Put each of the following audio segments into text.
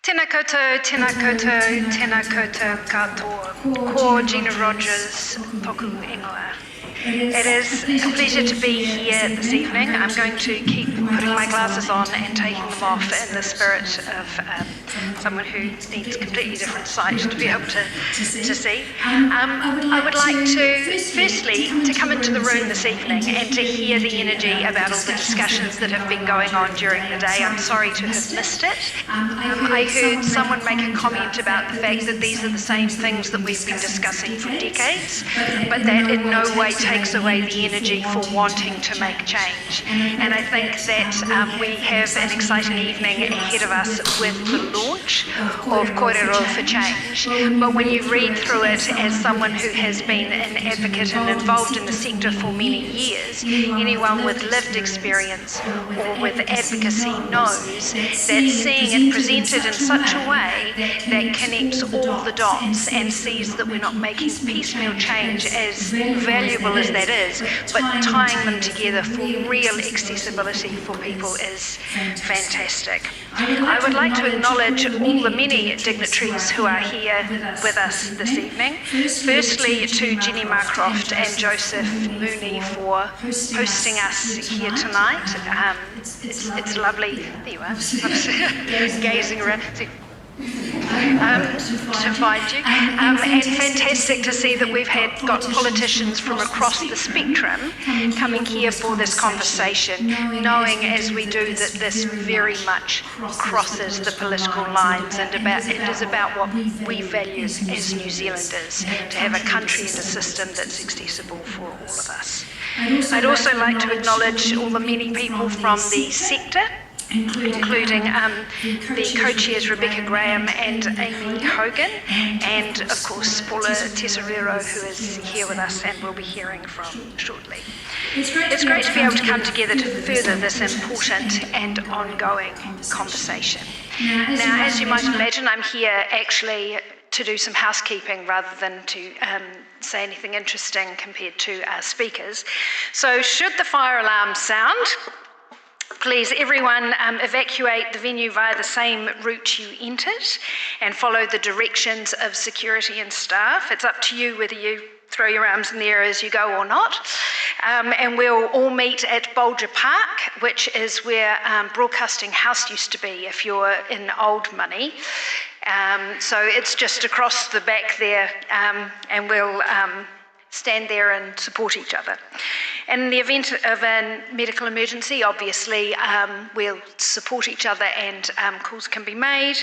Tēnā koutou, tēnā koutou, tēnā koutou katoa. Ko Gina Rogers, toku ingoa. It is a pleasure to be here this evening. I'm going to keep putting my glasses on and taking them off in the spirit of someone who needs completely different sight to be able to see. I would like to, firstly, to come into the room this evening and to hear the energy about all the discussions that have been going on during the day. I'm sorry to have missed it. I heard someone make a comment about the fact that these are the same things that we've been discussing for decades, but that in no way takes away the energy for wanting to make change. And I think that we have an exciting evening ahead of us with the launch of Kōrero for change. But when you read through it as someone who has been an advocate and involved in the sector for many years, anyone with lived experience or with advocacy knows that seeing it presented in such a way that connects all the dots and sees that we're not making piecemeal change, as valuable as that is, but tying them together for real accessibility for people is fantastic. I would like to acknowledge all the many dignitaries who are here with us this evening. Firstly, to Jenny Marcroft and Joseph Mooney for hosting us here tonight. It's lovely. There you are. I'm gazing around. To find you, and fantastic to see that we've got politicians from across the spectrum coming here for this conversation, knowing as we do that this very much crosses the political lines, and it is about what we value as New Zealanders, to have a country and a system that's accessible for all of us. I'd also like to acknowledge all the many people from the sector, including the co-chairs Rebecca Graham and Amy Hogan, and of course Paula Tesoriero, who is here with us and we'll be hearing from shortly. It's great to be able to come together to further this important and ongoing conversation. Now, as you might imagine, I'm here actually to do some housekeeping rather than to say anything interesting compared to our speakers. So should the fire alarm sound, please, everyone, evacuate the venue via the same route you entered and follow the directions of security and staff. It's up to you whether you throw your arms in the air as you go or not. And we'll all meet at Bulger Park, which is where Broadcasting House used to be if you're in old money. So it's just across the back there, and we'll stand there and support each other. In the event of a medical emergency, obviously, we'll support each other and calls can be made.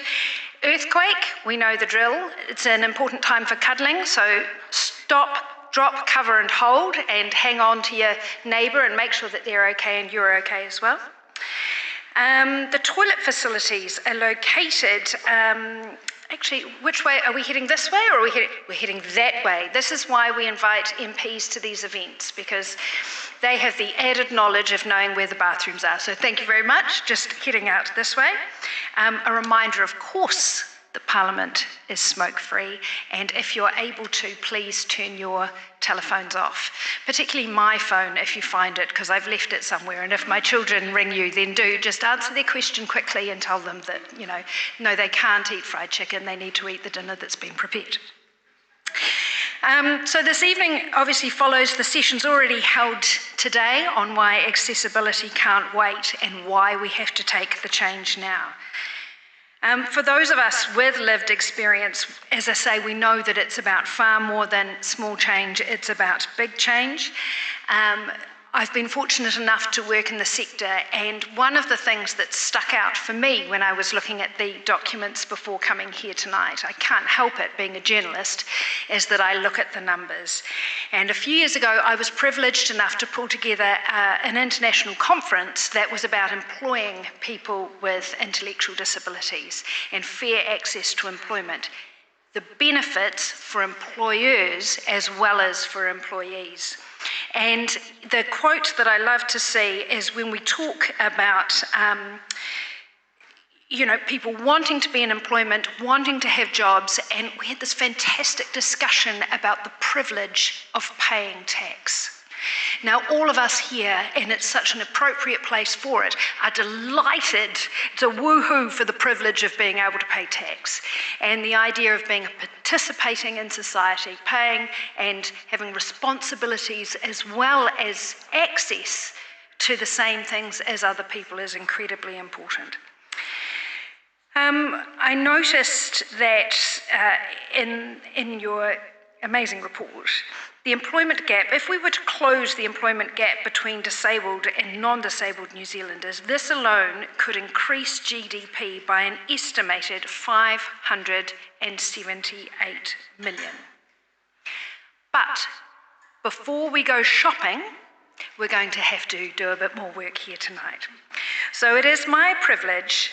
Earthquake, we know the drill. It's an important time for cuddling, so stop, drop, cover and hold, and hang on to your neighbour and make sure that they're okay and you're okay as well. The toilet facilities are located actually, which way? Are we heading this way or we're heading that way? This is why we invite MPs to these events, because they have the added knowledge of knowing where the bathrooms are. So thank you very much, just heading out this way. A reminder, of course, that Parliament is smoke-free, and if you're able to, please turn your telephones off, particularly my phone if you find it, because I've left it somewhere, and if my children ring you, then do just answer their question quickly and tell them that, no, they can't eat fried chicken, they need to eat the dinner that's been prepared. So this evening obviously follows the sessions already held today on why accessibility can't wait and why we have to take the change now. For those of us with lived experience, as I say, we know that it's about far more than small change, it's about big change. I've been fortunate enough to work in the sector, and one of the things that stuck out for me when I was looking at the documents before coming here tonight, I can't help it being a journalist, is that I look at the numbers. And a few years ago, I was privileged enough to pull together an international conference that was about employing people with intellectual disabilities and fair access to employment, the benefits for employers as well as for employees. And the quote that I love to see is when we talk about people wanting to be in employment, wanting to have jobs, and we had this fantastic discussion about the privilege of paying tax. Now, all of us here, and it's such an appropriate place for it, are delighted. It's a woohoo for the privilege of being able to pay tax and the idea of being participating in society, paying and having responsibilities as well as access to the same things as other people is incredibly important. I noticed that in your amazing report, the employment gap, if we were to close the employment gap between disabled and non-disabled New Zealanders, this alone could increase GDP by an estimated 578 million. But before we go shopping, we're going to have to do a bit more work here tonight. So it is my privilege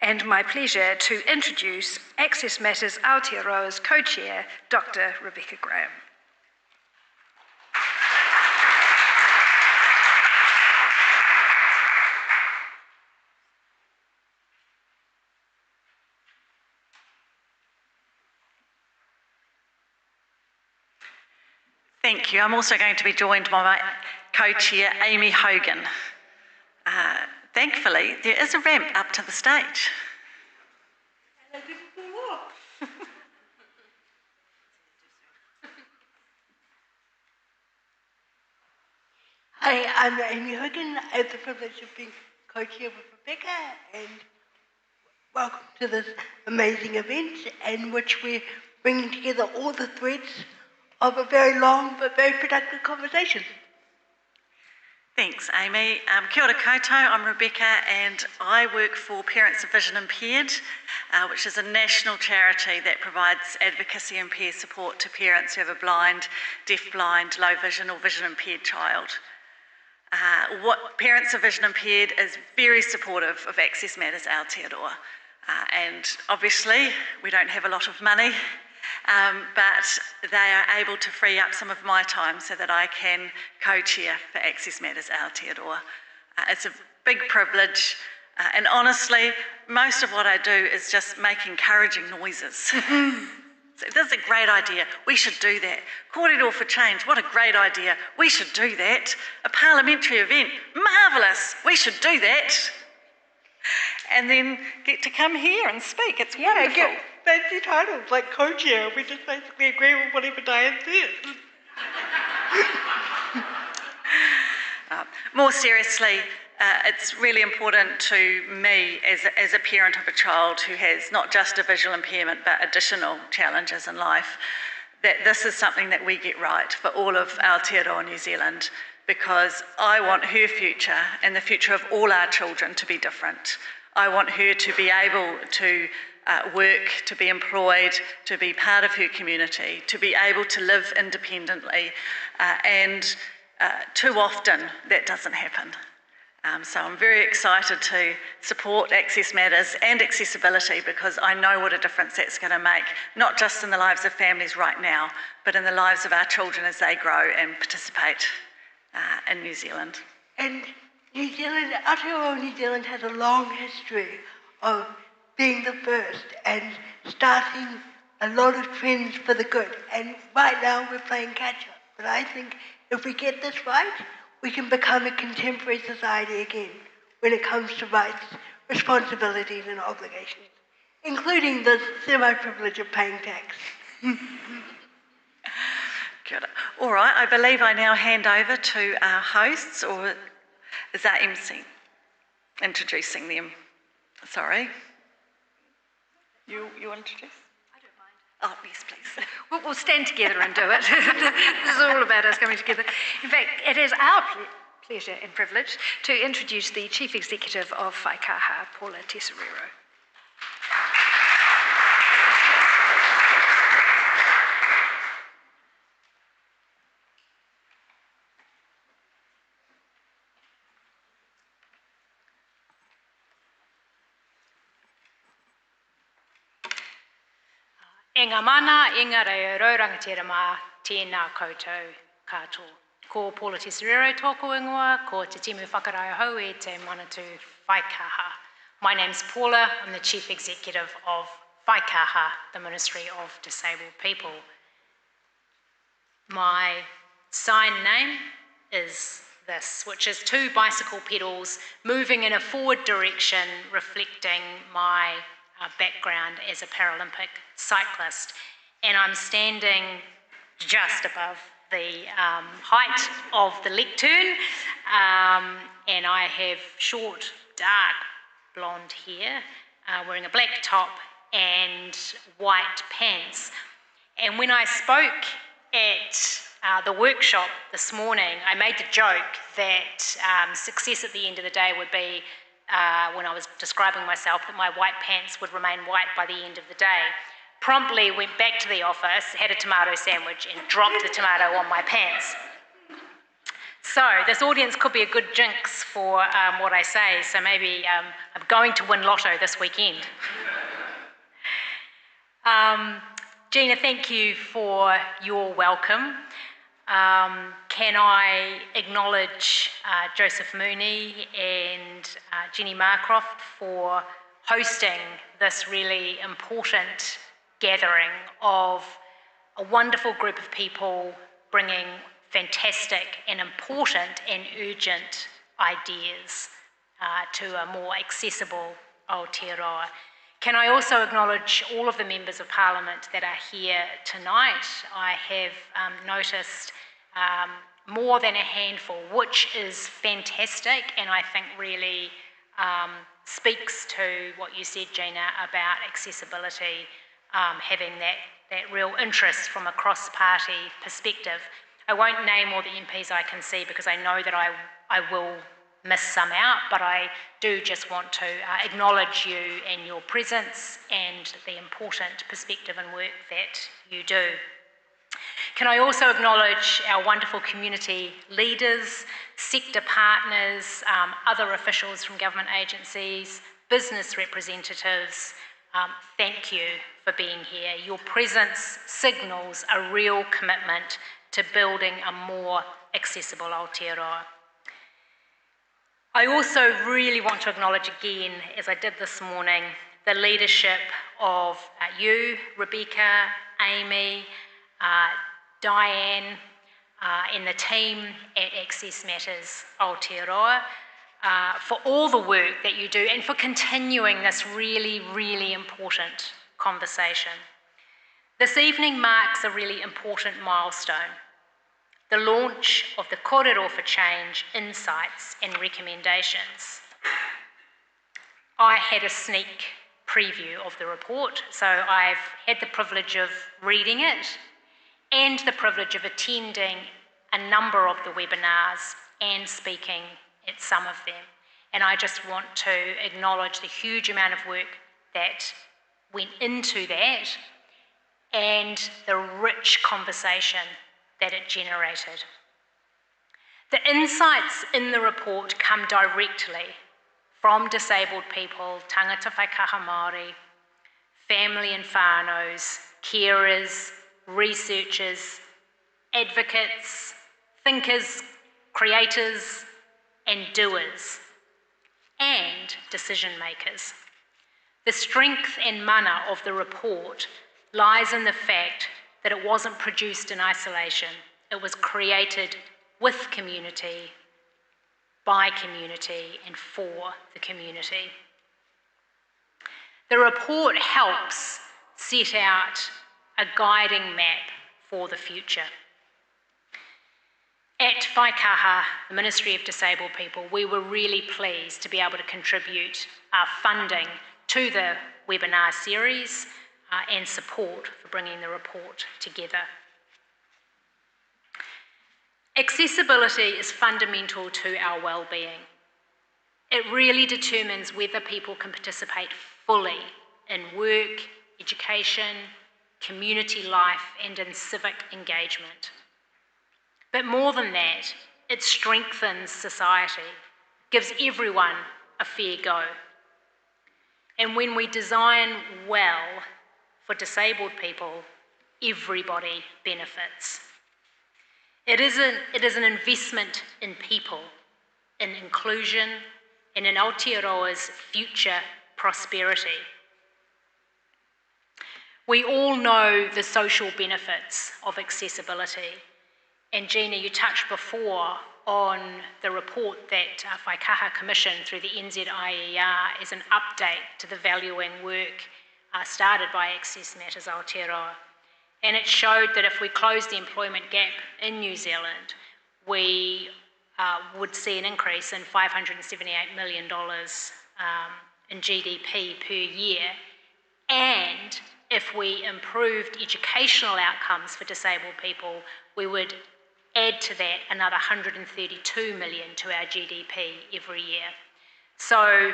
and my pleasure to introduce Access Matters Aotearoa's co-chair, Dr. Rebecca Graham. Thank you. I'm also going to be joined by my co-chair, Amy Hogan. Thankfully, there is a ramp up to the stage. Hi, I'm Amy Hogan. I have the privilege of being co-chair with Rebecca, and welcome to this amazing event in which we're bringing together all the threads of a very long but very productive conversation. Thanks, Amy. Kia ora koutou, I'm Rebecca and I work for Parents of Vision Impaired, which is a national charity that provides advocacy and peer support to parents who have a blind, deaf-blind, low vision or vision impaired child. Parents of Vision Impaired is very supportive of Access Matters Aotearoa, and obviously we don't have a lot of money, but they are able to free up some of my time so that I can co-chair for Access Matters Aotearoa. It's a big privilege, and honestly, most of what I do is just make encouraging noises. So this is a great idea, we should do that. Kōrero for change, what a great idea, we should do that. A parliamentary event, marvellous, we should do that. And then get to come here and speak, it's wonderful. Yeah, fancy titles like co-chair, we just basically agree with whatever Diane says. More seriously, it's really important to me as a parent of a child who has not just a visual impairment but additional challenges in life, that this is something that we get right for all of Aotearoa New Zealand, because I want her future and the future of all our children to be different. I want her to be able to work, to be employed, to be part of her community, to be able to live independently, and too often that doesn't happen. So I'm very excited to support Access Matters and accessibility, because I know what a difference that's going to make, not just in the lives of families right now, but in the lives of our children as they grow and participate in New Zealand. And New Zealand, Aotearoa New Zealand has a long history of being the first and starting a lot of trends for the good. And right now we're playing catch up. But I think if we get this right, we can become a contemporary society again when it comes to rights, responsibilities and obligations, including the semi-privilege of paying tax. Good. All right, I believe I now hand over to our hosts, or is that MC introducing them? Sorry. You introduce? I don't mind. Oh, yes, please. We'll stand together and do it. This is all about us coming together. In fact, it is our pleasure and privilege to introduce the Chief Executive of Whaikaha, Paula Kōrero. E ngā mana, e ngā reo rangatira mā, tēnā koutou katoa. Ko Paula Kōrero tōku ingoa, ko te timu whakarau hau e te manatū Whaikaha. My name's Paula, I'm the Chief Executive of Whaikaha, the Ministry of Disabled People. My sign name is this, which is 2 bicycle pedals moving in a forward direction, reflecting my background as a Paralympic cyclist. And I'm standing just above the height of the lectern, and I have short, dark blonde hair, wearing a black top and white pants. And when I spoke at the workshop this morning, I made the joke that success at the end of the day would be, when I was describing myself, that my white pants would remain white by the end of the day. Promptly went back to the office, had a tomato sandwich and dropped the tomato on my pants. So this audience could be a good jinx for what I say, so maybe I'm going to win lotto this weekend. Gina, thank you for your welcome. Can I acknowledge Joseph Mooney and Jenny Marcroft for hosting this really important gathering of a wonderful group of people bringing fantastic and important and urgent ideas to a more accessible Aotearoa. Can I also acknowledge all of the members of Parliament that are here tonight? I have noticed more than a handful, which is fantastic, and I think really speaks to what you said, Gina, about accessibility, having that real interest from a cross-party perspective. I won't name all the MPs I can see because I know that I will miss some out, but I do just want to acknowledge you and your presence and the important perspective and work that you do. Can I also acknowledge our wonderful community leaders, sector partners, other officials from government agencies, business representatives. Thank you for being here. Your presence signals a real commitment to building a more accessible Aotearoa. I also really want to acknowledge again, as I did this morning, the leadership of you, Rebecca, Amy, Diane, and the team at Access Matters Aotearoa for all the work that you do and for continuing this really, really important conversation. This evening marks a really important milestone, the launch of the Kōrero for Change Insights and Recommendations. I had a sneak preview of the report, so I've had the privilege of reading it and the privilege of attending a number of the webinars and speaking at some of them. And I just want to acknowledge the huge amount of work that went into that and the rich conversation that it generated. The insights in the report come directly from disabled people, tangata whaikaha Māori, family and whānaus, carers, researchers, advocates, thinkers, creators, and doers, and decision makers. The strength and mana of the report lies in the fact that it wasn't produced in isolation. It was created with community, by community, and for the community. The report helps set out a guiding map for the future. At Waikaha, the Ministry of Disabled People, we were really pleased to be able to contribute our funding to the webinar series and support for bringing the report together. Accessibility is fundamental to our well-being. It really determines whether people can participate fully in work, education, community life, and in civic engagement. But more than that, it strengthens society, gives everyone a fair go. And when we design well for disabled people, everybody benefits. It is an investment in people, in inclusion, and in Aotearoa's future prosperity. We all know the social benefits of accessibility, And Gina, you touched before on the report that Whaikaha commissioned through the NZIER as an update to the valuing work started by Access Matters Aotearoa. And it showed that if we close the employment gap in New Zealand, we would see an increase in $578 million in GDP per year. And if we improved educational outcomes for disabled people, we would add to that another $132 million to our GDP every year. So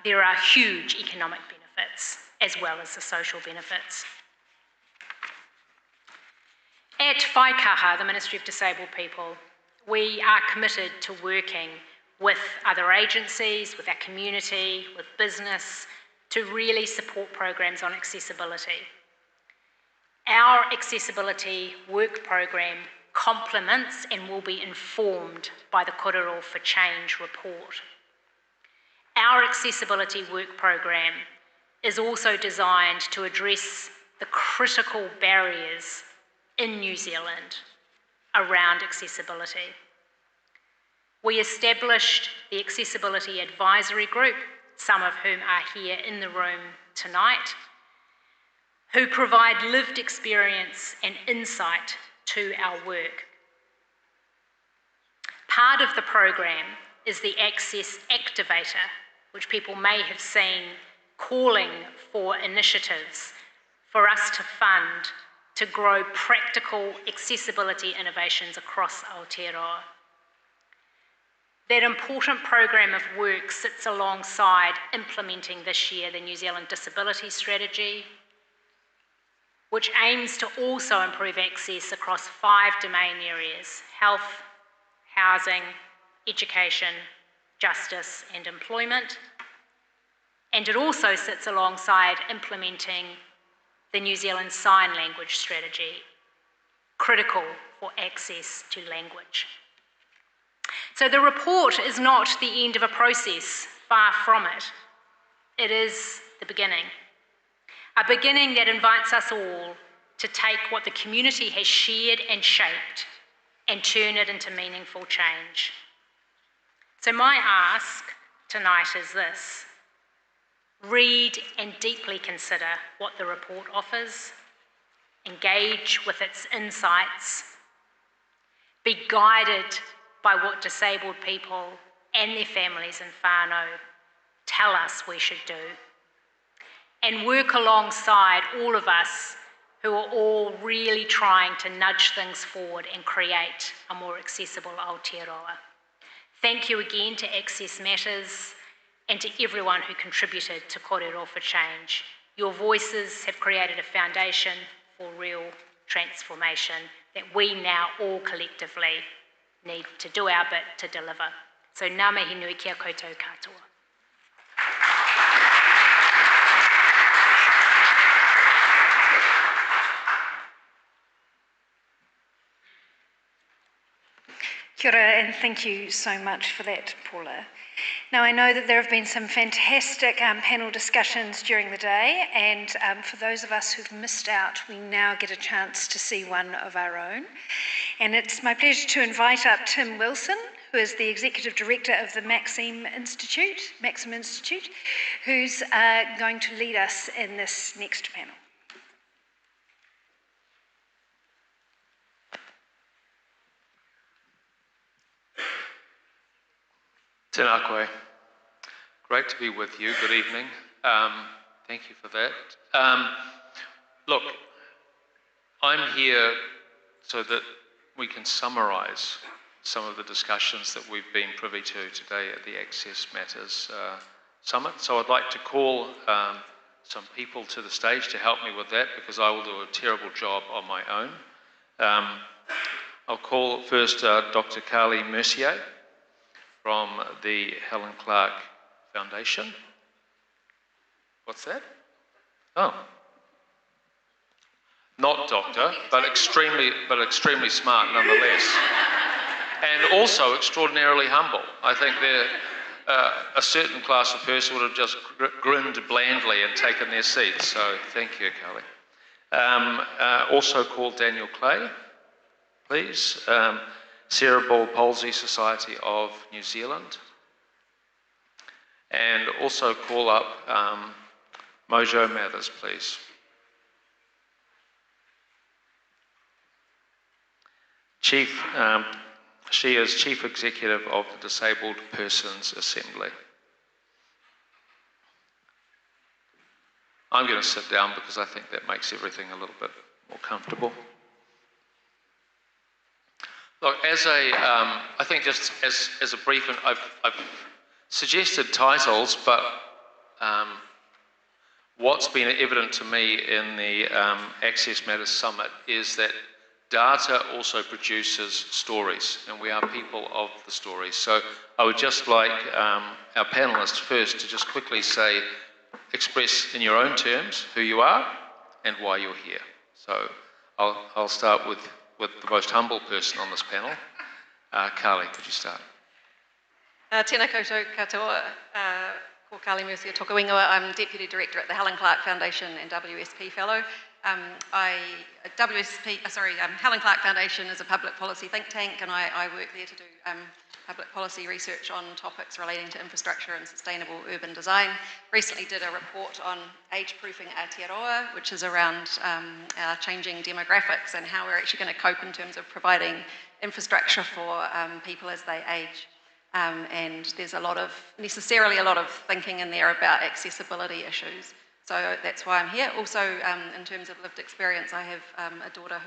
there are huge economic benefits as well as the social benefits. At Whaikaha, the Ministry of Disabled People, we are committed to working with other agencies, with our community, with business, to really support programs on accessibility. Our accessibility work program complements and will be informed by the Kōrero for Change report. Our accessibility work program is also designed to address the critical barriers in New Zealand around accessibility. We established the Accessibility Advisory Group, some of whom are here in the room tonight, who provide lived experience and insight to our work. Part of the program is the Access Activator, which people may have seen calling for initiatives for us to fund to grow practical accessibility innovations across Aotearoa. That important program of work sits alongside implementing this year the New Zealand Disability Strategy, which aims to also improve access across 5 domain areas: health, housing, education, justice and employment. And it also sits alongside implementing the New Zealand Sign Language Strategy, critical for access to language. So the report is not the end of a process, far from it. It is the beginning. A beginning that invites us all to take what the community has shared and shaped and turn it into meaningful change. So my ask tonight is this: read and deeply consider what the report offers, engage with its insights, be guided by what disabled people and their families in whānau tell us we should do, and work alongside all of us who are all really trying to nudge things forward and create a more accessible Aotearoa. Thank you again to Access Matters and to everyone who contributed to Kōrero for Change. Your voices have created a foundation for real transformation that we now all collectively need to do our bit to deliver. So ngā mihi nui kia koutou katoa. Kia ora, and thank you so much for that, Paula. Now, I know that there have been some fantastic panel discussions during the day, and for those of us who've missed out, we now get a chance to see one of our own. And it's my pleasure to invite up Tim Wilson, who is the Executive Director of the Maxim Institute, who's going to lead us in this next panel. Tēnā koe. Great to be with you. Good evening. Thank you for that. Look, I'm here so that we can summarise some of the discussions that we've been privy to today at the Access Matters Summit. So I'd like to call some people to the stage to help me with that, because I will do a terrible job on my own. I'll call first Dr. Carly Mercier from the Helen Clark Foundation. What's that? Oh. Not doctor, but extremely smart nonetheless. And also extraordinarily humble. I think a certain class of person would have just grinned blandly and taken their seats. So thank you, Carly. Also called Daniel Clay please. Cerebral Palsy Society of New Zealand. And also call up Mojo Mathers, please. She is Chief Executive of the Disabled Persons Assembly. I'm going to sit down because I think that makes everything a little bit more comfortable. Look, I think just as a brief, I've suggested titles, but what's been evident to me in the Access Matters Summit is that data also produces stories, and we are people of the stories. So I would just like our panellists first to just quickly express in your own terms who you are and why you're here. So I'll start with the most humble person on this panel. Carly, could you start? Tēnā koutou katoa, ko Carly Mercia toka wingoa. I'm Deputy Director at the Helen Clark Foundation and WSP Fellow. Helen Clark Foundation is a public policy think tank, and I work there to do public policy research on topics relating to infrastructure and sustainable urban design. Recently did a report on age-proofing Aotearoa, which is around our changing demographics and how we're actually going to cope in terms of providing infrastructure for people as they age. And there's necessarily a lot of thinking in there about accessibility issues. So that's why I'm here. Also, in terms of lived experience, I have a daughter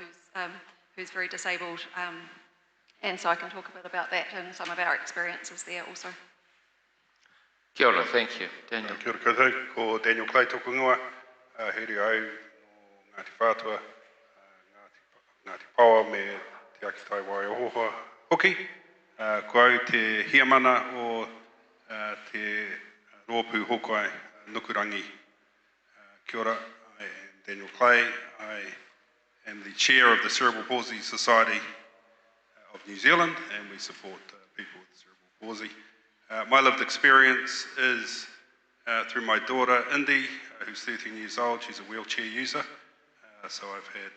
who's very disabled, and so I can talk a bit about that and some of our experiences there also. Kia ora, thank you. Daniel. Kia ora koutou, ko Daniel Clay toku ingoa, here au no Ngāti Whātua, Ngāti Paua me te Akitai Waiohoa hoki. Ko au te hiamana o te rōpū hokai Nukurangi. Kia ora, I am Daniel Clay. I am the chair of the Cerebral Palsy Society of New Zealand, and we support people with cerebral palsy. My lived experience is through my daughter, Indy, who's 13 years old. She's a wheelchair user, so I've had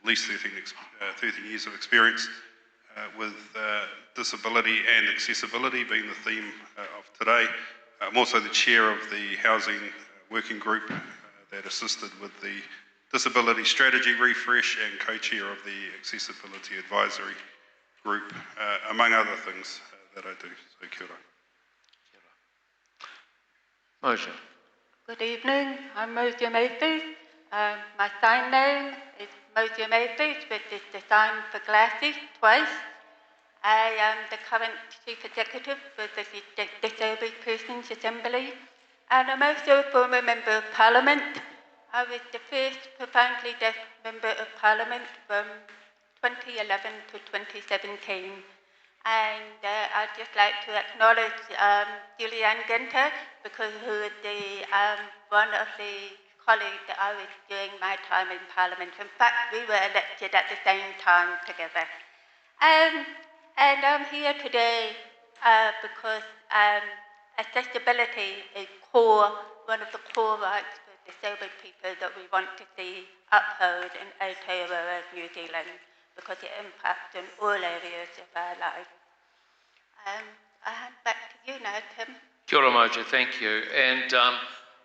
at least 13 years of experience with disability and accessibility being the theme of today. I'm also the chair of the housing working group that assisted with the disability strategy refresh and co-chair of the accessibility advisory group, among other things that I do. So kia ora. Mojo. Good evening, I'm Mojo Matthews. My sign name is Mojo Matthews, which is designed for glasses twice. I am the current Chief Executive for the Disabled Persons Assembly, and I'm also a former Member of Parliament. I was the first profoundly deaf Member of Parliament from 2011 to 2017. And I'd just like to acknowledge Julianne Ginter, because who is one of the colleagues that I was during my time in Parliament. In fact, we were elected at the same time together. And I'm here today because accessibility is one of the core rights for disabled people that we want to see upheld in Aotearoa, New Zealand, because it impacts on all areas of our lives. I hand back to you now, Tim. Kia ora, Mojo, thank you. And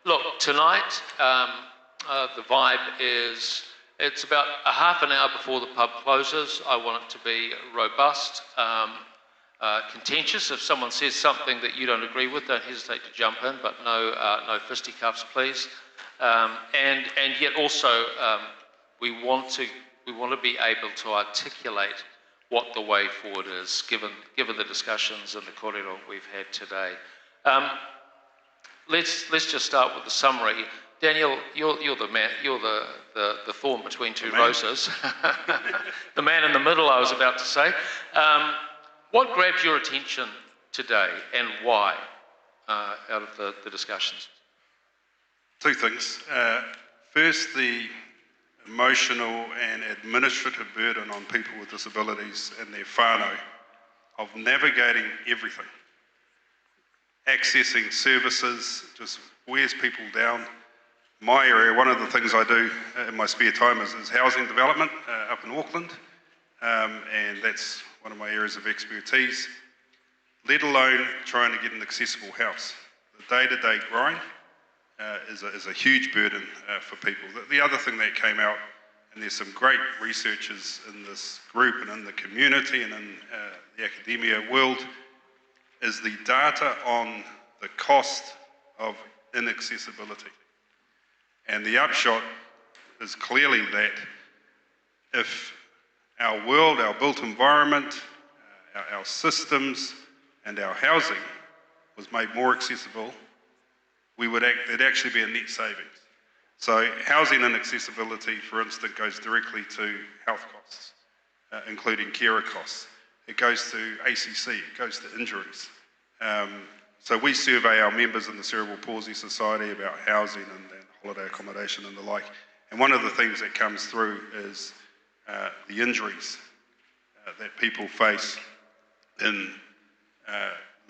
look, tonight the vibe is, it's about a half an hour before the pub closes. I want it to be robust, contentious. If someone says something that you don't agree with, don't hesitate to jump in, but no fisticuffs, please. And yet also we want to be able to articulate what the way forward is, given the discussions and the kōrero we've had today. Let's just start with the summary. Daniel, you're the man. You're the thorn between two roses. The man in the middle, I was about to say. What grabbed your attention today, and why, out of the discussions? Two things. First, the emotional and administrative burden on people with disabilities and their whānau of navigating everything. Accessing services just wears people down. My area, one of the things I do in my spare time is housing development up in Auckland. and that's one of my areas of expertise, let alone trying to get an accessible house. The day-to-day grind is a huge burden for people. The other thing that came out, and there's some great researchers in this group and in the community and in the academia world, is the data on the cost of inaccessibility. And the upshot is clearly that if our world, our built environment, our systems and our housing was made more accessible, it'd actually be a net savings. So housing inaccessibility, for instance, goes directly to health costs, including carer costs. It goes to ACC, it goes to injuries. So we survey our members in the Cerebral Palsy Society about housing and holiday accommodation and the like. And one of the things that comes through is the injuries that people face in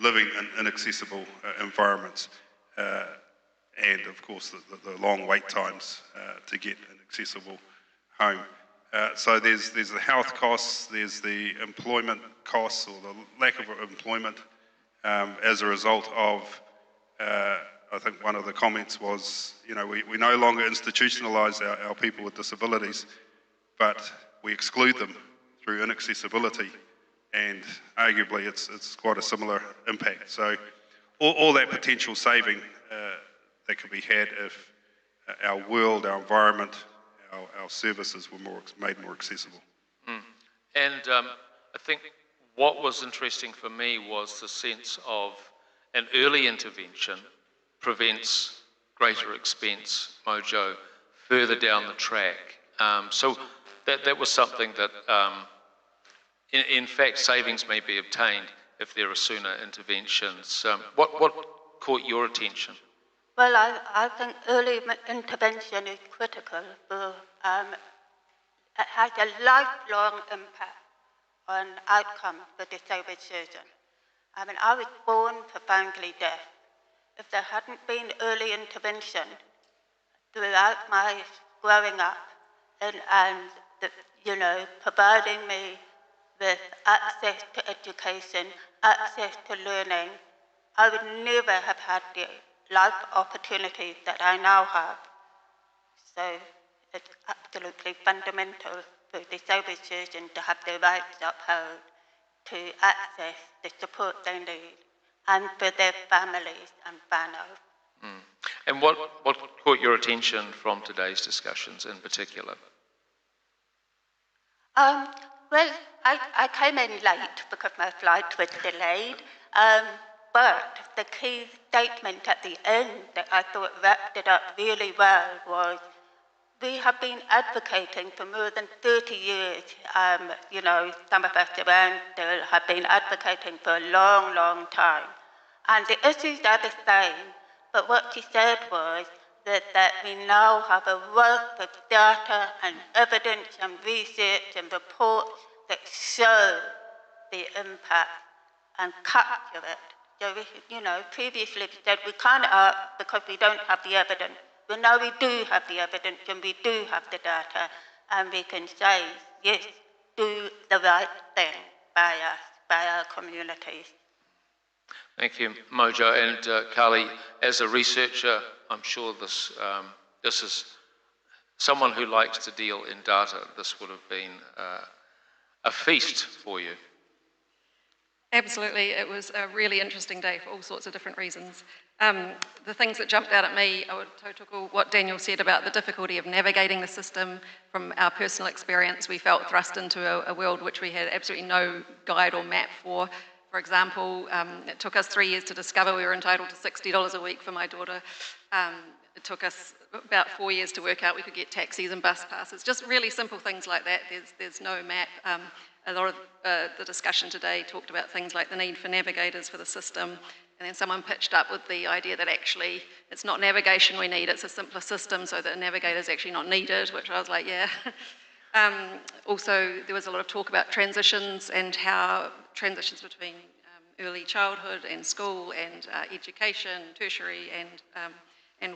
living in inaccessible environments. And of course the long wait times to get an accessible home. So there's the health costs, there's the employment costs or the lack of employment as a result of, I think one of the comments was, we no longer institutionalise our people with disabilities, but we exclude them through inaccessibility, and arguably it's quite a similar impact. So all that potential saving that could be had if our world, our environment, our services were made more accessible. And I think what was interesting for me was the sense of an early intervention prevents greater expense mojo further down the track. So that was something that, in fact, savings may be obtained if there are sooner interventions. What caught your attention? Well, I think early intervention is critical. It has a lifelong impact on outcomes for disabled children. I mean, I was born profoundly deaf. If there hadn't been early intervention throughout my growing up and providing me with access to education, access to learning, I would never have had the life opportunities that I now have. So it's absolutely fundamental for disabled children to have their rights upheld, to access the support they need, and for their families and whānau. And what caught your attention from today's discussions in particular? Well, I came in late because my flight was delayed, but the key statement at the end that I thought wrapped it up really well was, we have been advocating for more than 30 years. Some of us around still have been advocating for a long, long time. And the issues are the same, but what she said was that we now have a wealth of data and evidence and research and reports that show the impact and capture it. So, previously we said we can't act because we don't have the evidence. But now we do have the evidence and we do have the data, and we can say, yes, do the right thing by us, by our communities. Thank you, Mojo. And Carly, as a researcher, I'm sure this is someone who likes to deal in data. This would have been a feast for you. Absolutely, it was a really interesting day for all sorts of different reasons. The things that jumped out at me, I would tautoko what Daniel said about the difficulty of navigating the system. From our personal experience, we felt thrust into a world which we had absolutely no guide or map for. For example, it took us 3 years to discover we were entitled to $60 a week for my daughter. It took us about 4 years to work out we could get taxis and bus passes, just really simple things like that. There's no map. A lot of the discussion today talked about things like the need for navigators for the system, and then someone pitched up with the idea that actually it's not navigation we need, it's a simpler system so that a navigator is actually not needed, which I was like, yeah. Also, there was a lot of talk about transitions and how transitions between early childhood and school and education, tertiary, and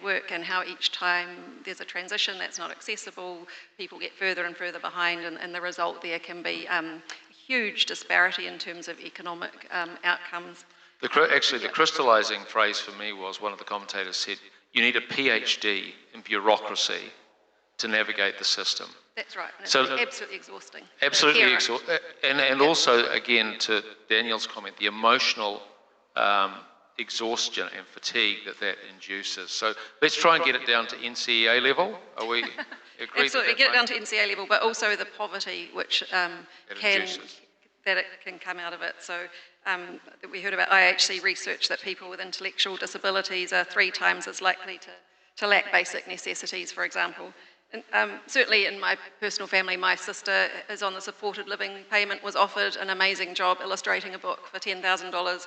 work, and how each time there's a transition that's not accessible, people get further and further behind, and the result there can be a huge disparity in terms of economic outcomes. The crystallising phrase for me was, one of the commentators said, you need a PhD in bureaucracy to navigate the system. That's right, and it's So, absolutely exhausting. Absolutely exhausting. And also, again, to Daniel's comment, the emotional exhaustion and fatigue that induces. So let's try and get it down to NCEA level. Are we agreed? Absolutely, get it down to NCEA level, but also the poverty which it can come out of it. So we heard about IHC research that people with intellectual disabilities are 3 times as likely to lack basic necessities, for example. And, certainly in my personal family, my sister is on the supported living payment, was offered an amazing job illustrating a book for $10,000,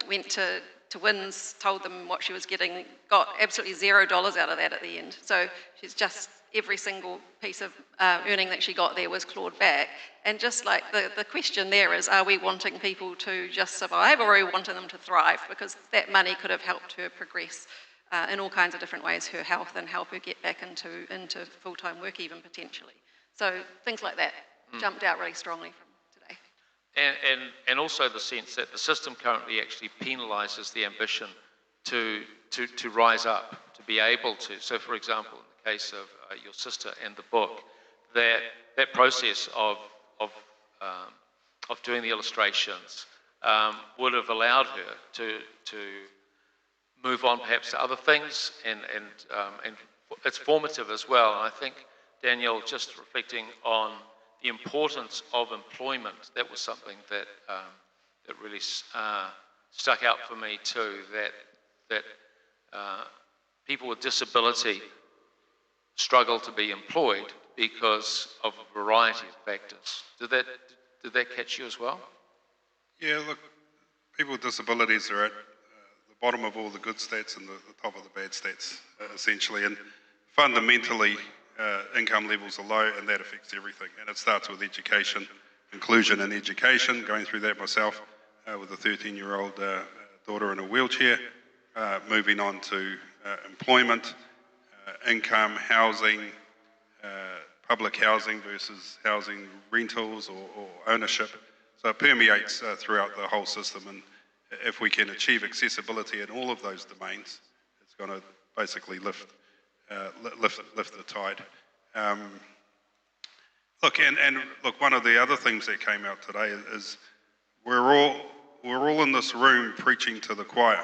went to WINS, told them what she was getting, got absolutely $0 out of that at the end. So she's just, every single piece of earning that she got there was clawed back. And just like the question there is, are we wanting people to just survive, or are we wanting them to thrive? Because that money could have helped her progress in all kinds of different ways, her health, and help her get back into full-time work even potentially. So things like that jumped out really strongly from today. And also the sense that the system currently actually penalises the ambition to rise up, to be able to. So, for example, in the case of your sister and the book, that process of doing the illustrations would have allowed her to move on perhaps to other things, and it's formative as well. And I think, Daniel, just reflecting on the importance of employment, that was something that really stuck out for me too, that people with disability struggle to be employed because of a variety of factors. Did that catch you as well? Yeah, look, people with disabilities are at the bottom of all the good stats and the top of the bad stats, essentially. And fundamentally, income levels are low, and that affects everything. And it starts with education, inclusion in education, going through that myself with a 13-year-old daughter in a wheelchair, moving on to employment, income, housing, public housing versus housing rentals or ownership. So it permeates throughout the whole system, and if we can achieve accessibility in all of those domains, it's going to basically lift the tide. Look, one of the other things that came out today is we're all in this room preaching to the choir,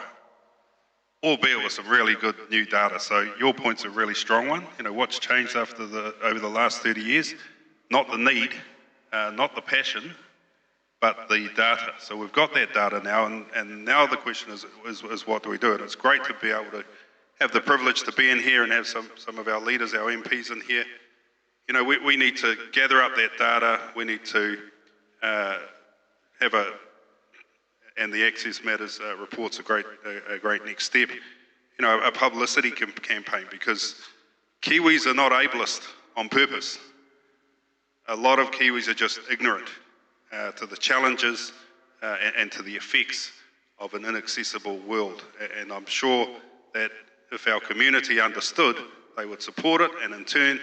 albeit with some really good new data. So your point's a really strong one. You know, what's changed over the last 30 years? Not the need, not the passion, but the data. So we've got that data now, and now the question is what do we do? And it's great to be able to have the privilege to be in here and have some of our leaders, our MPs in here. You know, we need to gather up that data. We need to have and the Access Matters report's a great next step. You know, a publicity campaign, because Kiwis are not ableist on purpose. A lot of Kiwis are just ignorant to the challenges and to the effects of an inaccessible world. And I'm sure that if our community understood, they would support it, and in turn,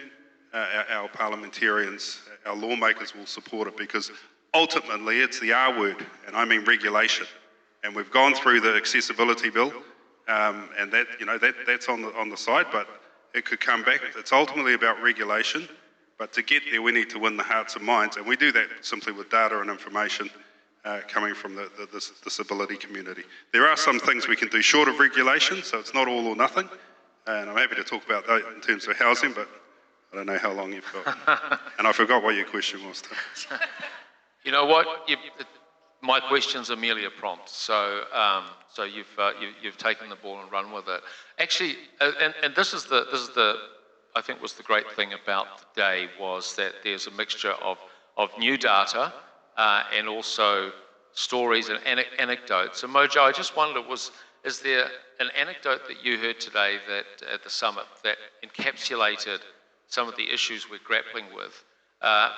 our parliamentarians, our lawmakers will support it, because ultimately it's the R word, and I mean regulation. And we've gone through the accessibility bill, and that's on the side, but it could come back. It's ultimately about regulation, but to get there we need to win the hearts and minds, and we do that simply with data and information coming from the disability community. There are some things we can do short of regulation, so it's not all or nothing, and I'm happy to talk about that in terms of housing, but I don't know how long you've got. And I forgot what your question was. You know what? My questions are merely a prompt, so you've taken the ball and run with it. Actually, and this is the I think was the great thing about the day, was that there's a mixture of new data and also stories and anecdotes. And Mojo, I just wondered, is there an anecdote that you heard today that at the summit that encapsulated some of the issues we're grappling with?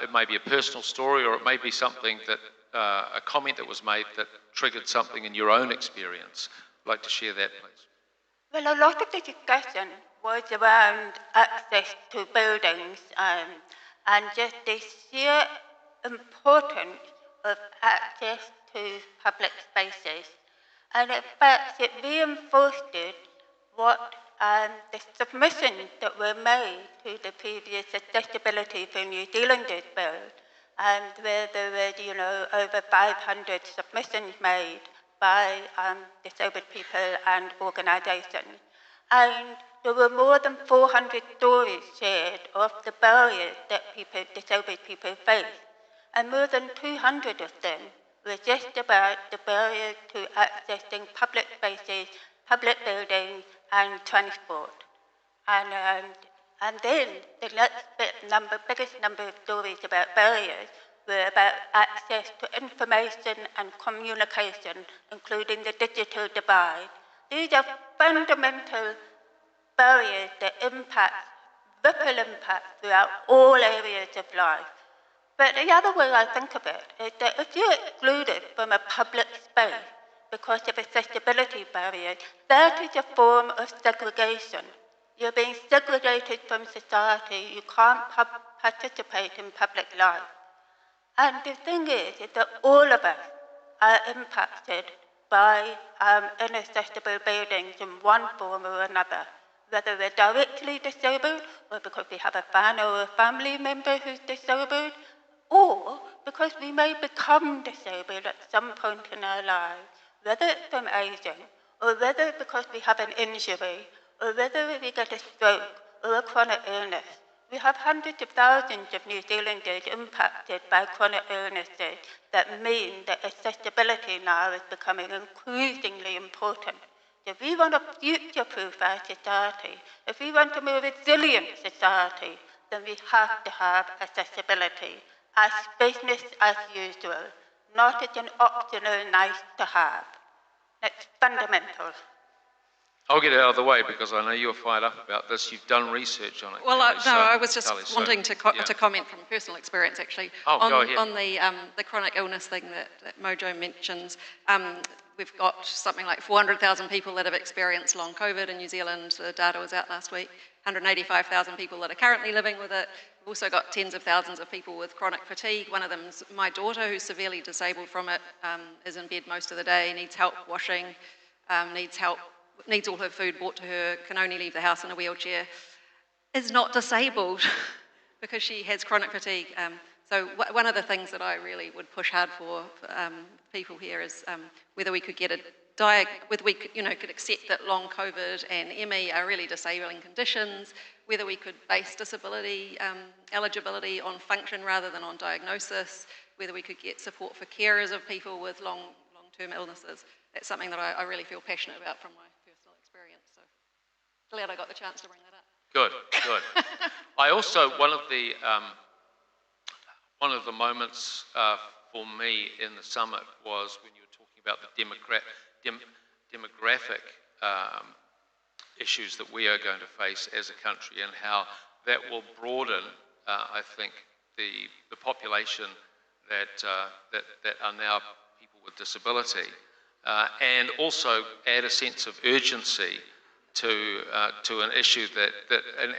It may be a personal story, or it may be something that a comment that was made that triggered something in your own experience. I'd like to share that, please. Well, a lot of the discussion was around access to buildings and just the sheer importance of access to public spaces. And in fact, it reinforced what the submissions that were made to the previous Accessibility for New Zealanders bill, and where there were, over 500 submissions made by disabled people and organisations. And there were more than 400 stories shared of the barriers that disabled people face. And more than 200 of them were just about the barriers to accessing public spaces, public buildings and transport. And then the next biggest number of stories about barriers were about access to information and communication, including the digital divide. These are fundamental barriers that ripple impact throughout all areas of life. But the other way I think of it is that if you're excluded from a public space because of accessibility barriers, that is a form of segregation. You're being segregated from society. You can't participate in public life. And the thing is that all of us are impacted by inaccessible buildings in one form or another, whether we're directly disabled, or because we have a fan or a family member who's disabled, or because we may become disabled at some point in our lives, whether it's from aging, or whether because we have an injury, or whether we get a stroke or a chronic illness. We have hundreds of thousands of New Zealanders impacted by chronic illnesses that mean that accessibility now is becoming increasingly important. If we want to future-proof our society, if we want a more resilient society, then we have to have accessibility as business as usual, not as an optional nice to have. It's fundamental. I'll get it out of the way because I know you're fired up about this. You've done research on it. Well, I was just wanting to yeah. comment from personal experience, actually, go ahead. on the chronic illness thing that Mojo mentions. We've got something like 400,000 people that have experienced long COVID in New Zealand. The data was out last week. 185,000 people that are currently living with it. We've also got tens of thousands of people with chronic fatigue. One of them's my daughter, who's severely disabled from it, is in bed most of the day, needs help washing, needs all her food brought to her, can only leave the house in a wheelchair, is not disabled because she has chronic fatigue. So one of the things that I really would push hard for people here is whether we could get whether we could accept that long COVID and ME are really disabling conditions, whether we could base disability eligibility on function rather than on diagnosis, whether we could get support for carers of people with long-term illnesses. That's something that I really feel passionate about from my personal experience. So glad I got the chance to bring that up. Good. I also, one of the moments for me in the summit was when you were talking about the demographic issues that we are going to face as a country and how that will broaden, I think, the population that are now people with disability, and also add a sense of urgency to an issue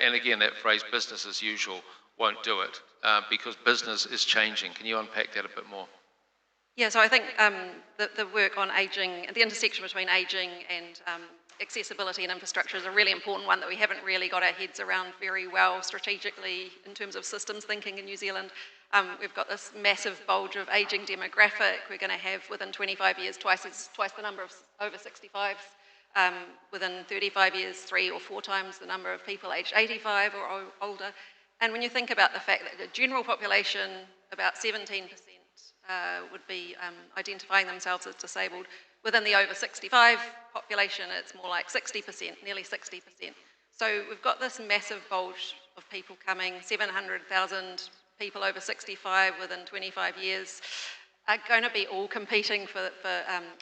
and again, that phrase business as usual won't do it because business is changing. Can you unpack that a bit more? Yeah, so I think the work on ageing, the intersection between ageing and accessibility and infrastructure is a really important one that we haven't really got our heads around very well strategically in terms of systems thinking in New Zealand. We've got this massive bulge of ageing demographic. We're going to have within 25 years twice the number of over 65s. Within 35 years, 3 or 4 times the number of people aged 85 or older. And when you think about the fact that the general population, about 17% would be identifying themselves as disabled. Within the over 65 population, it's more like 60%, nearly 60%. So we've got this massive bulge of people coming, 700,000 people over 65 within 25 years are going to be all competing for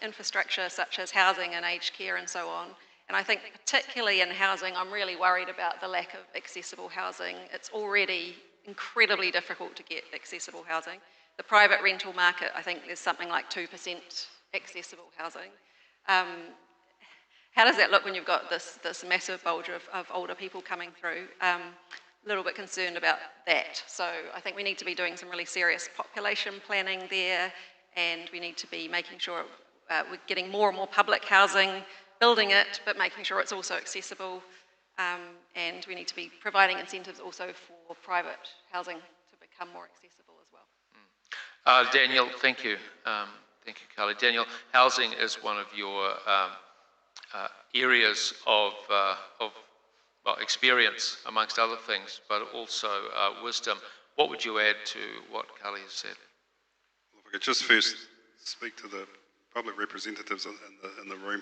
infrastructure such as housing and aged care and so on. And I think particularly in housing, I'm really worried about the lack of accessible housing. It's already incredibly difficult to get accessible housing. The private rental market, I think there's something like 2% accessible housing. how does that look when you've got this massive bulge of older people coming through? A little bit concerned about that. So I think we need to be doing some really serious population planning there, and we need to be making sure we're getting more and more public housing, building it, but making sure it's also accessible. And we need to be providing incentives also for private housing to become more accessible as well. Daniel, thank you. Thank you, Carly. Daniel, housing is one of your areas of experience, amongst other things, but also wisdom. What would you add to what Carly has said? Well, if I could just first speak to the public representatives in the room.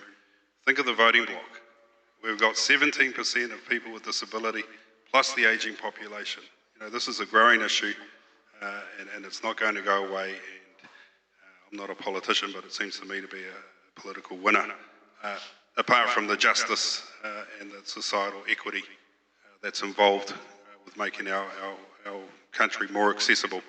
Think of the voting bloc. We've got 17% of people with disability plus the ageing population. You know, this is a growing issue, and it's not going to go away. And I'm not a politician, but it seems to me to be a political winner. Apart from the justice and the societal equity that's involved with making our country more accessible.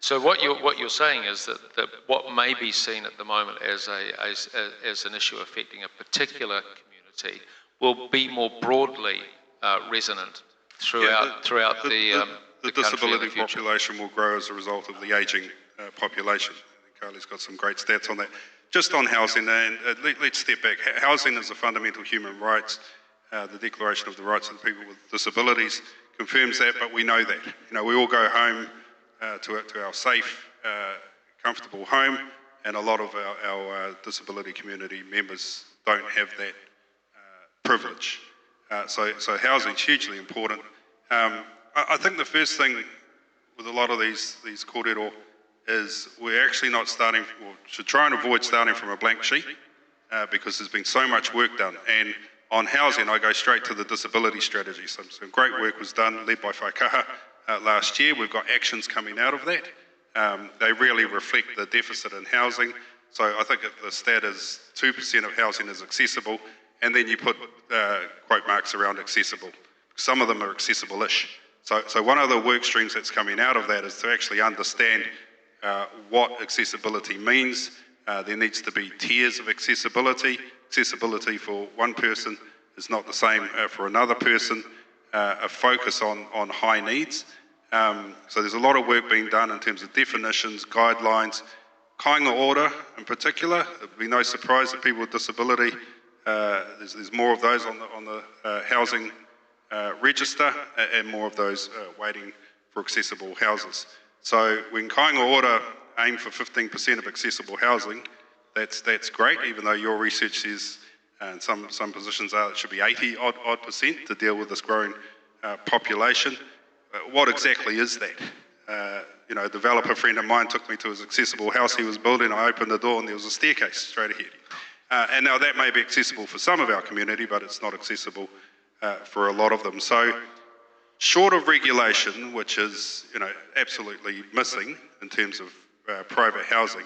So what you're saying is that what may be seen at the moment as an issue affecting a particular community will be more broadly resonant throughout the disability population will grow as a result of the ageing population. Carly's got some great stats on that. Just on housing, and let's step back. Housing is a fundamental human right. The Declaration of the Rights of the People with Disabilities confirms that, but we know that. You know, we all go home to our safe, comfortable home, and a lot of our disability community members don't have that privilege. So housing is hugely important. I think the first thing with a lot of these kōrero is we're actually not starting, or should try and avoid starting from a blank sheet because there's been so much work done. And on housing, I go straight to the disability strategy. Some great work was done, led by Whaikaha last year. We've got actions coming out of that. They really reflect the deficit in housing. So I think the stat is 2% of housing is accessible, and then you put quote marks around accessible. Some of them are accessible-ish. So one of the work streams that's coming out of that is to actually understand what accessibility means. There needs to be tiers of accessibility. Accessibility for one person is not the same for another person. A focus on high needs. So there's a lot of work being done in terms of definitions, guidelines. Kāinga order in particular, it would be no surprise that people with disability, there's more of those on the housing register and more of those waiting for accessible houses. So when Kāinga order aim for 15% of accessible housing, that's great, even though your research says, and some positions are, it should be 80% to deal with this growing population. What exactly is that? You know, a developer friend of mine took me to his accessible house he was building. I opened the door and there was a staircase straight ahead. And now that may be accessible for some of our community, but it's not accessible for a lot of them. So short of regulation, which is, you know, absolutely missing in terms of private housing,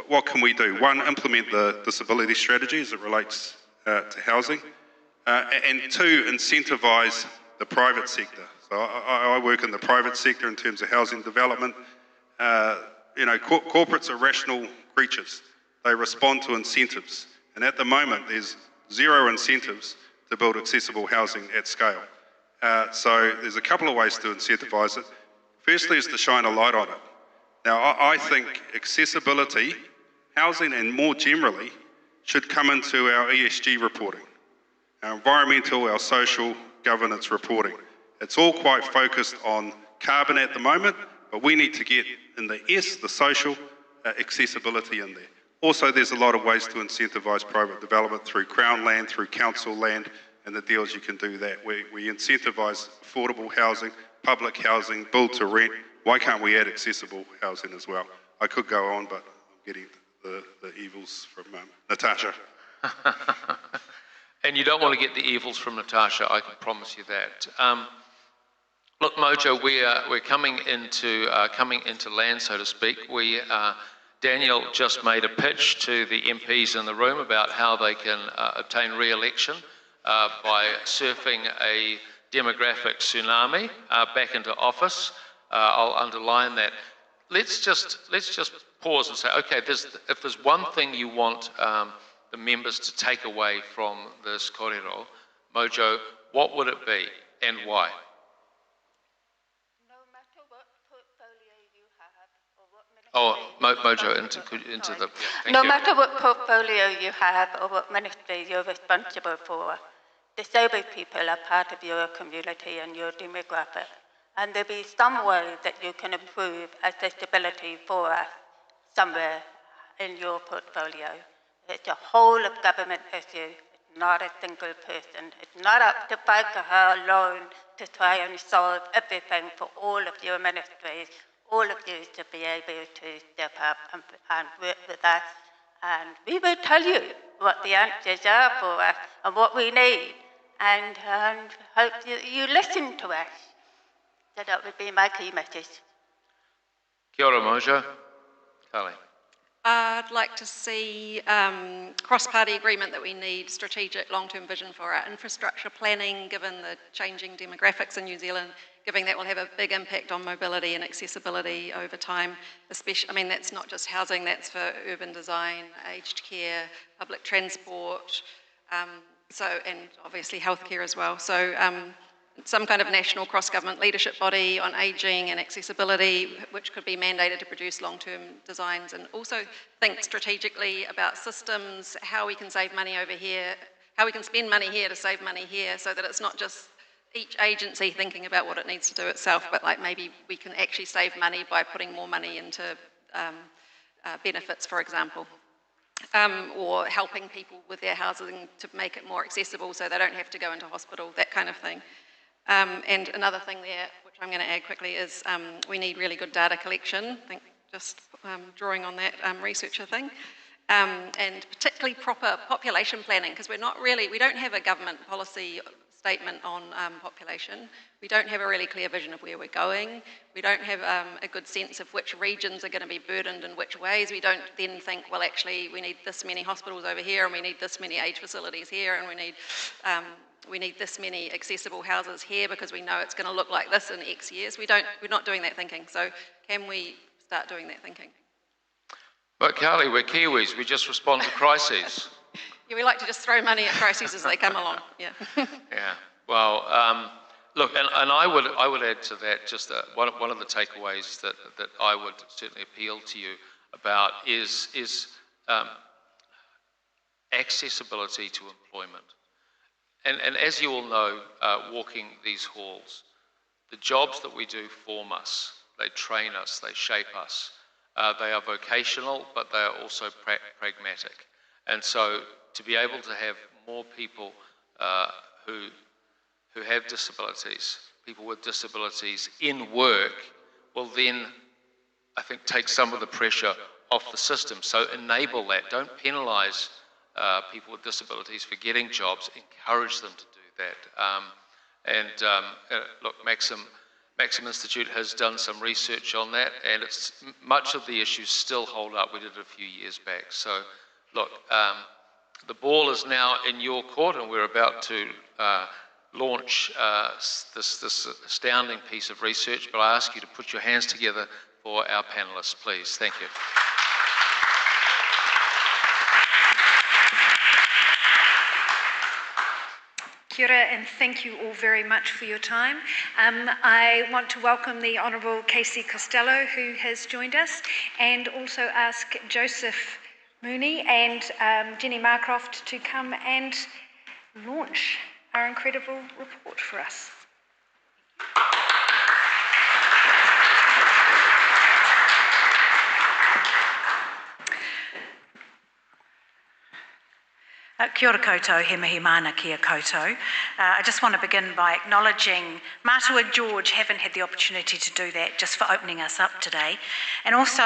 what can we do? One, implement the disability strategy as it relates to housing. And two, incentivise the private sector. So I work in the private sector in terms of housing development. You know, corporates are rational creatures. They respond to incentives. And at the moment, there's zero incentives to build accessible housing at scale. So there's a couple of ways to incentivise it. Firstly is to shine a light on it. Now, I think accessibility, housing, and more generally, should come into our ESG reporting, our environmental, our social governance reporting. It's all quite focused on carbon at the moment, but we need to get in the S, the social, accessibility in there. Also, there's a lot of ways to incentivise private development through Crown land, through council land, and the deals you can do that. We incentivise affordable housing, public housing, build to rent. Why can't we add accessible housing as well? I could go on, but I'm getting the evils from Natasha. And you don't want to get the evils from Natasha, I can promise you that. Look, Mojo, we're coming into land, so to speak. Daniel just made a pitch to the MPs in the room about how they can obtain re-election by surfing a demographic tsunami back into office. I'll underline that. Let's just pause and say, okay, if there's one thing you want the members to take away from this kōrero, Mojo, what would it be and why? No matter what portfolio you have or what ministry Mojo, into the... Thank No you. matter what portfolio you have or what ministry you're responsible for, disabled people are part of your community and your demographic. And there'll be some way that you can improve accessibility for us somewhere in your portfolio. It's a whole of government issue. It's not a single person. It's not up to Whaikaha alone to try and solve everything for all of your ministries. All of you to be able to step up and work with us. And we will tell you what the answers are for us and what we need. And hope you listen to us. So that would be my key message. Kia ora, Mojo. Carly. I'd like to see cross-party agreement that we need strategic long-term vision for our infrastructure planning, given the changing demographics in New Zealand, given that will have a big impact on mobility and accessibility over time, especially, I mean, that's not just housing, that's for urban design, aged care, public transport, and obviously healthcare as well. So some kind of national cross-government leadership body on ageing and accessibility, which could be mandated to produce long-term designs, and also think strategically about systems, how we can save money over here, how we can spend money here to save money here, so that it's not just each agency thinking about what it needs to do itself, but like maybe we can actually save money by putting more money into benefits, for example. Or helping people with their housing to make it more accessible so they don't have to go into hospital, that kind of thing. And another thing there, which I'm going to add quickly, is we need really good data collection. I think just drawing on that researcher thing. And particularly proper population planning, because we don't have a government policy statement on population. We don't have a really clear vision of where we're going. We don't have a good sense of which regions are going to be burdened in which ways. We don't then think, well, actually, we need this many hospitals over here, and we need this many age facilities here, and we need this many accessible houses here because we know it's going to look like this in X years. We're not doing that thinking. So can we start doing that thinking? But Carly, we're Kiwis. We just respond to crises. Yeah, we like to just throw money at crises as they come along. Yeah. Yeah. Well, look, and I would add to that just that one of the takeaways that I would certainly appeal to you about is accessibility to employment. And as you all know, walking these halls, the jobs that we do form us. They train us. They shape us. They are vocational, but they are also pragmatic. And so to be able to have more people who have disabilities, people with disabilities in work, will then, I think, take some of the pressure off the system. So enable that. Don't penalise people with disabilities for getting jobs. Encourage them to do that. Look, Maxim Institute has done some research on that, and much of the issues still hold up. We did it a few years back. So, look, the ball is now in your court, and we're about to launch this astounding piece of research. But I ask you to put your hands together for our panellists, please. Thank you. Kia ora, and thank you all very much for your time. I want to welcome the Honourable Casey Costello, who has joined us, and also ask Joseph Mooney and Jenny Marcroft to come and launch our incredible report for us. Kia ora koutou, he mihi mana kia koutou. I just want to begin by acknowledging Mātua George, haven't had the opportunity to do that, just for opening us up today. And also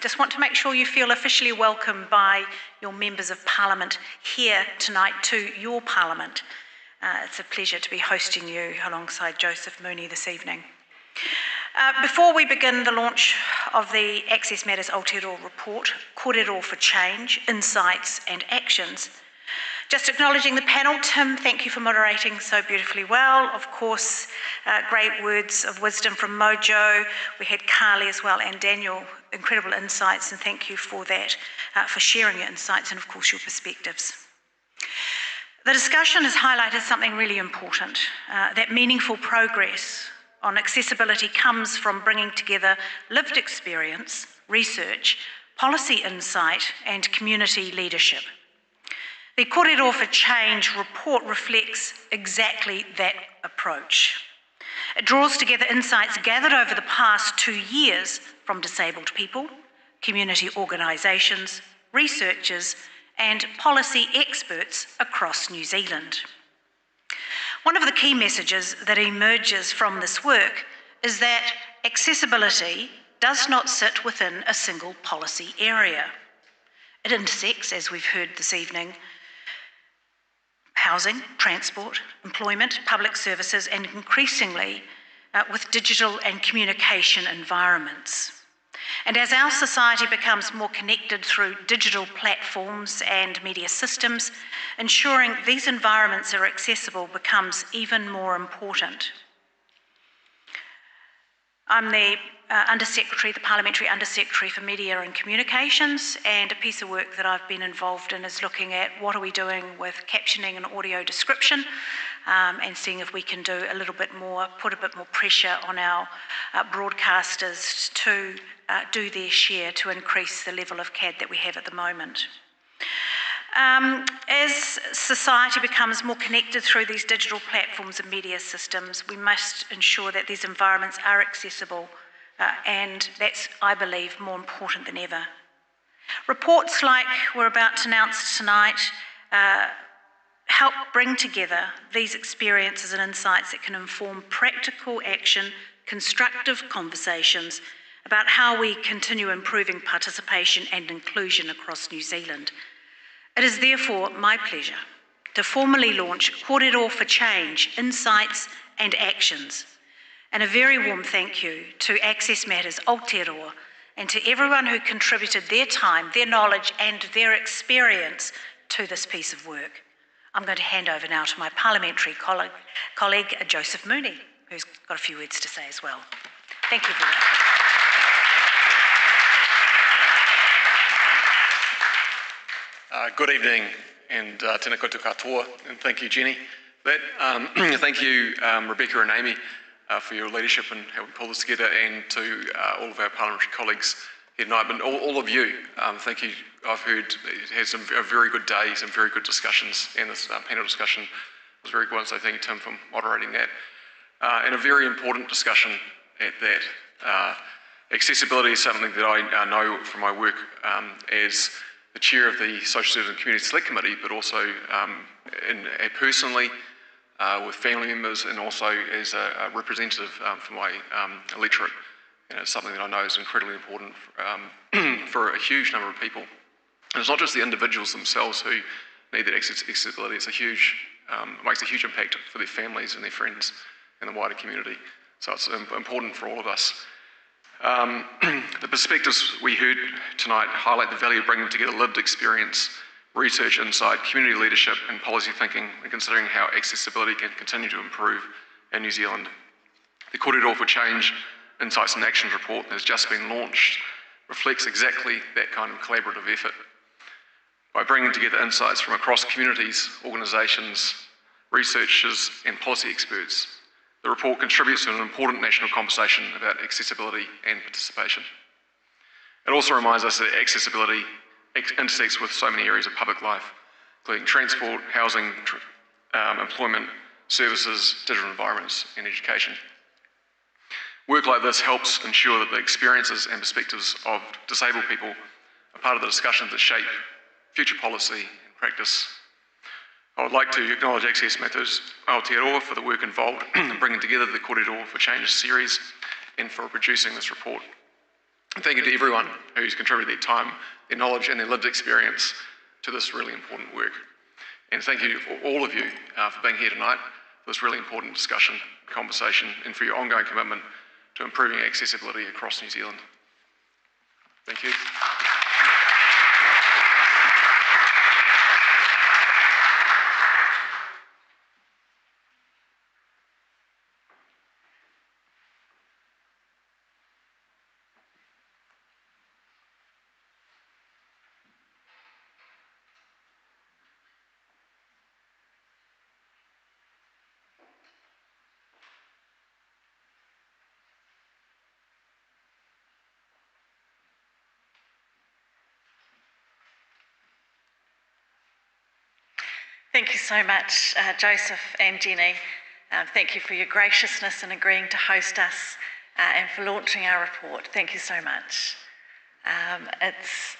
just want to make sure you feel officially welcome by your members of Parliament here tonight to your Parliament. It's a pleasure to be hosting you alongside Joseph Mooney this evening. Before we begin the launch of the Access Matters Aotearoa report, Kōrero for Change, Insights and Actions, Just acknowledging the panel. Tim, thank you for moderating so beautifully well. Of course, great words of wisdom from Mojo. We had Carly as well, and Daniel, incredible insights, and thank you for that, for sharing your insights and of course your perspectives. The discussion has highlighted something really important, that meaningful progress on accessibility comes from bringing together lived experience, research, policy insight and community leadership. The Kōrero for Change report reflects exactly that approach. It draws together insights gathered over the past 2 years from disabled people, community organisations, researchers and policy experts across New Zealand. One of the key messages that emerges from this work is that accessibility does not sit within a single policy area. It intersects, as we've heard this evening, housing, transport, employment, public services, and increasingly with digital and communication environments. And as our society becomes more connected through digital platforms and media systems, ensuring these environments are accessible becomes even more important. I'm the Undersecretary, the Parliamentary Undersecretary for Media and Communications, and a piece of work that I've been involved in is looking at what are we doing with captioning and audio description, and seeing if we can do a little bit more, put a bit more pressure on our broadcasters to do their share to increase the level of CAD that we have at the moment. As society becomes more connected through these digital platforms and media systems, we must ensure that these environments are accessible, and that's, I believe, more important than ever. Reports like we're about to announce tonight help bring together these experiences and insights that can inform practical action, constructive conversations about how we continue improving participation and inclusion across New Zealand. It is therefore my pleasure to formally launch Kōrero for Change, Insights and Actions. And a very warm thank you to Access Matters Aotearoa and to everyone who contributed their time, their knowledge and their experience to this piece of work. I'm going to hand over now to my parliamentary colleague Joseph Mooney, who's got a few words to say as well. Thank you very much. Good evening, and tēnā koutou katoa, and thank you, Jenny. Thank you, Rebecca and Amy, for your leadership and helping pull this together, and to all of our parliamentary colleagues here tonight, but all of you, thank you. I've heard it had a very good day, some very good discussions, and this panel discussion was very good, so thank you, Tim, for moderating that. And a very important discussion at that. Accessibility is something that I know from my work as the chair of the Social Services and Community Select Committee, but also personally with family members, and also as a representative for my electorate. And it's something that I know is incredibly important for a huge number of people. And it's not just the individuals themselves who need that accessibility, it's makes a huge impact for their families and their friends and the wider community. So it's important for all of us. The perspectives we heard tonight highlight the value of bringing together lived experience, research, insight, community leadership and policy thinking when considering how accessibility can continue to improve in New Zealand. The Kōrero for Change Insights and Actions report that has just been launched reflects exactly that kind of collaborative effort. By bringing together insights from across communities, organisations, researchers and policy experts, the report contributes to an important national conversation about accessibility and participation. It also reminds us that accessibility intersects with so many areas of public life, including transport, housing, employment, services, digital environments and education. Work like this helps ensure that the experiences and perspectives of disabled people are part of the discussions that shape future policy and practice. I would like to acknowledge Access Matters Aotearoa for the work involved in bringing together the Kōrero for Change series and for producing this report. And thank you to everyone who's contributed their time, their knowledge and their lived experience to this really important work. And thank you for all of you for being here tonight for this really important discussion, conversation, and for your ongoing commitment to improving accessibility across New Zealand. Thank you. thank you so much, Joseph and Jenny. Thank you for your graciousness in agreeing to host us and for launching our report. Thank you so much. It's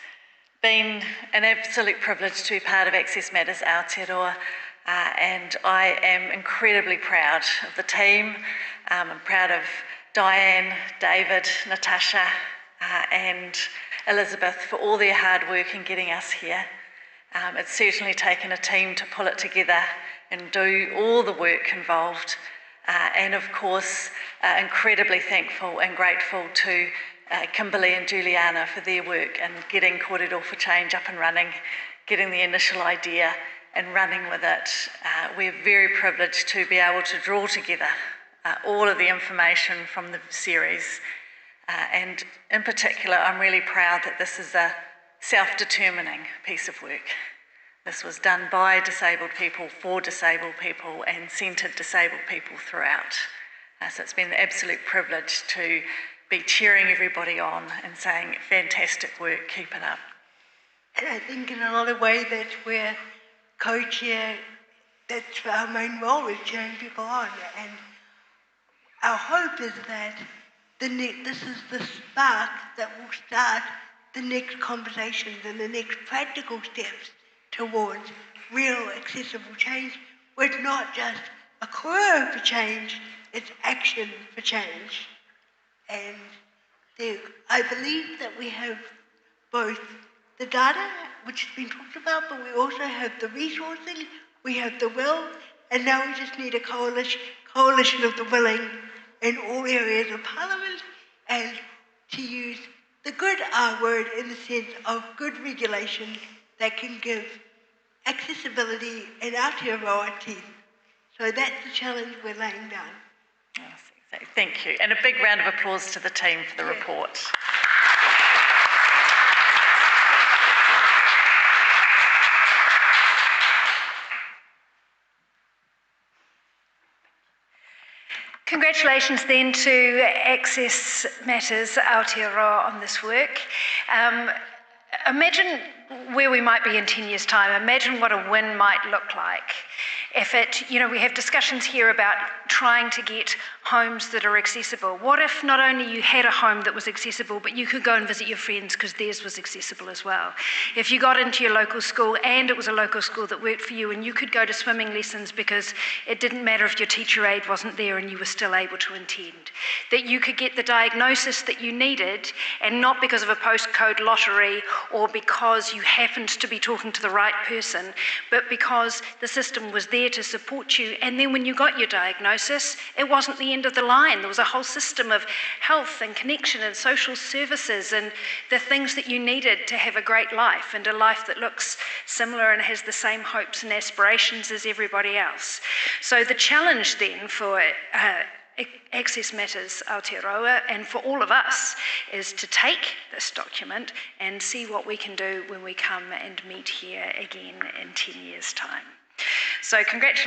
been an absolute privilege to be part of Access Matters Aotearoa, and I am incredibly proud of the team. I'm proud of Diane, David, Natasha, and Elizabeth for all their hard work in getting us here. It's certainly taken a team to pull it together and do all the work involved. And of course, incredibly thankful and grateful to Kimberly and Juliana for their work in getting Kōrero for Change up and running, getting the initial idea and running with it. We're very privileged to be able to draw together all of the information from the series. And in particular, I'm really proud that this is a self-determining piece of work. This was done by disabled people, for disabled people, and centred disabled people throughout. So it's been an absolute privilege to be cheering everybody on and saying, fantastic work, keep it up. And I think in a lot of ways that's where co-chair, that's our main role, is cheering people on. And our hope is that this is the spark that will start the next conversations and the next practical steps towards real accessible change, where it's not just a Kōrero for change, it's action for change. And I believe that we have both the data, which has been talked about, but we also have the resourcing, we have the will, and now we just need a coalition of the willing in all areas of Parliament, and to use the good R word in the sense of good regulation that can give accessibility in Aotearoa teeth. So that's the challenge we're laying down. Thank you. And a big round of applause to the team for the report. Congratulations then to Access Matters Aotearoa on this work. Imagine where we might be in 10 years' time. Imagine what a win might look like. If we have discussions here about trying to get homes that are accessible. What if not only you had a home that was accessible, but you could go and visit your friends because theirs was accessible as well? If you got into your local school and it was a local school that worked for you, and you could go to swimming lessons because it didn't matter if your teacher aide wasn't there and you were still able to attend. That you could get the diagnosis that you needed, and not because of a postcode lottery or because you happened to be talking to the right person, but because the system was there to support you. And then when you got your diagnosis, it wasn't the end of the line. There was a whole system of health and connection and social services and the things that you needed to have a great life, and a life that looks similar and has the same hopes and aspirations as everybody else. So the challenge then for Access Matters Aotearoa and for all of us is to take this document and see what we can do when we come and meet here again in 10 years' time. So congratulations.